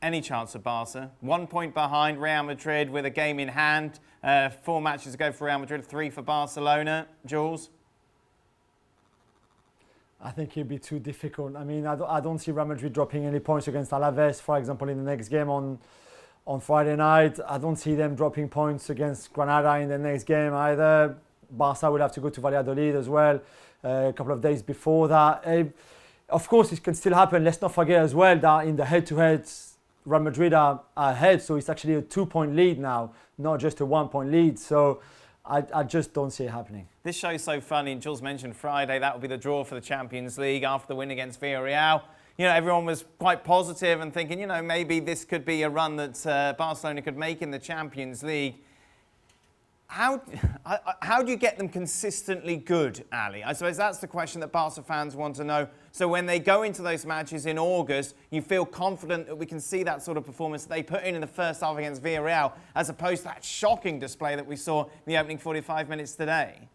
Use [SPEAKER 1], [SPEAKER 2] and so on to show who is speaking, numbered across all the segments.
[SPEAKER 1] Any chance of Barca? 1 point behind Real Madrid with a game in hand. 4 matches to go for Real Madrid, 3 for Barcelona. Jules?
[SPEAKER 2] I think it'd be too difficult. I mean, I don't see Real Madrid dropping any points against Alaves, for example, in the next game on Friday night. I don't see them dropping points against Granada in the next game either. Barca will have to go to Valladolid as well a couple of days before that. Of course, it can still happen. Let's not forget as well that in the head-to-heads, Real Madrid are ahead, so it's actually a 2-point lead now, not just a 1-point lead. So I just don't see it happening.
[SPEAKER 1] This show's so funny, and Jules mentioned Friday, that will be the draw for the Champions League after the win against Villarreal. You know, everyone was quite positive and thinking, you know, maybe this could be a run that Barcelona could make in the Champions League. How do you get them consistently good, Ali? I suppose that's the question that Barca fans want to know. So when they go into those matches in August, you feel confident that we can see that sort of performance that they put in the first half against Villarreal, as opposed to that shocking display that we saw in the opening 45 minutes today?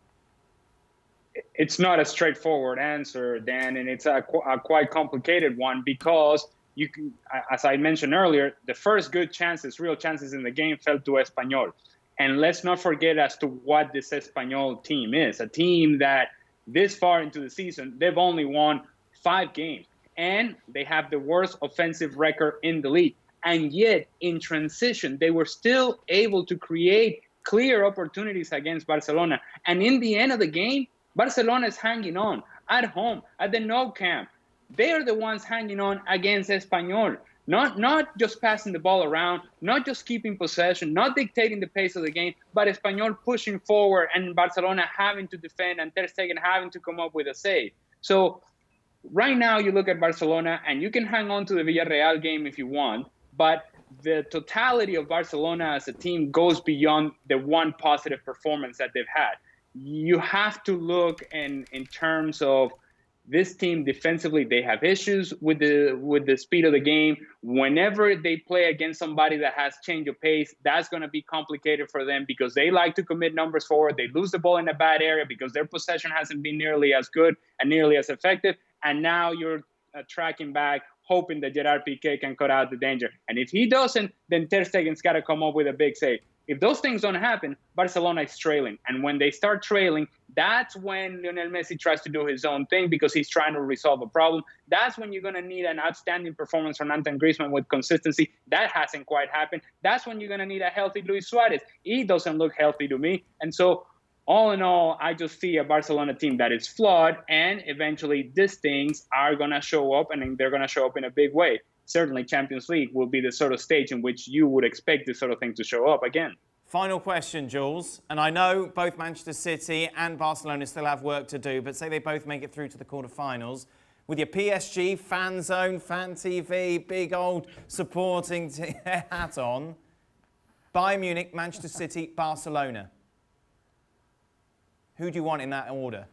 [SPEAKER 3] It's not a straightforward answer, Dan, and it's a quite complicated one because you can, as I mentioned earlier, the first good chances, real chances in the game fell to Espanyol. And let's not forget as to what this Espanyol team is. A team that this far into the season, they've only won 5 games. And they have the worst offensive record in the league. And yet, in transition, they were still able to create clear opportunities against Barcelona. And in the end of the game, Barcelona is hanging on at home, at the Nou Camp. They are the ones hanging on against Espanyol. Not just passing the ball around, not just keeping possession, not dictating the pace of the game, but Espanyol pushing forward and Barcelona having to defend and Ter Stegen having to come up with a save. So right now you look at Barcelona and you can hang on to the Villarreal game if you want, but the totality of Barcelona as a team goes beyond the one positive performance that they've had. You have to look in terms of this team defensively. They have issues with the speed of the game. Whenever they play against somebody that has change of pace, that's going to be complicated for them because they like to commit numbers forward. They lose the ball in a bad area because their possession hasn't been nearly as good and nearly as effective. And now you're tracking back, hoping that Gerard Piqué can cut out the danger. And if he doesn't, then Ter Stegen's got to come up with a big save. If those things don't happen, Barcelona is trailing. And when they start trailing, that's when Lionel Messi tries to do his own thing because he's trying to resolve a problem. That's when you're going to need an outstanding performance from Antoine Griezmann with consistency. That hasn't quite happened. That's when you're going to need a healthy Luis Suarez. He doesn't look healthy to me. And so, all in all, I just see a Barcelona team that is flawed, and eventually these things are going to show up, and they're going to show up in a big way. Certainly Champions League will be the sort of stage in which you would expect this sort of thing to show up again.
[SPEAKER 1] Final question, Jules. And I know both Manchester City and Barcelona still have work to do, but say they both make it through to the quarterfinals. With your PSG, fan zone, fan TV, big old supporting hat on, Bayern Munich, Manchester City, Barcelona. Who do you want in that order?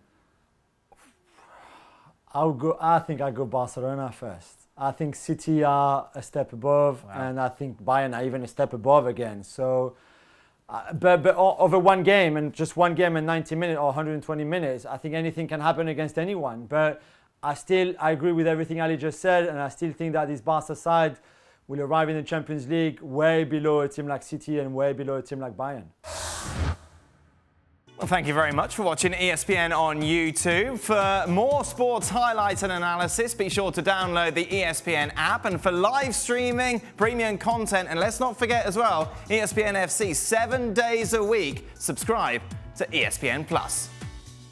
[SPEAKER 2] I think I'll go Barcelona first. I think City are a step above, and I think Bayern are even a step above again. So, but over one game and just one game in 90 minutes or 120 minutes, I think anything can happen against anyone. But I agree with everything Ali just said, and I still think that this Barca side will arrive in the Champions League way below a team like City and way below a team like Bayern.
[SPEAKER 1] Well, thank you very much for watching ESPN on YouTube. For more sports highlights and analysis, be sure to download the ESPN app. And for live streaming, premium content, and let's not forget as well, ESPN FC 7 days a week. Subscribe to ESPN+.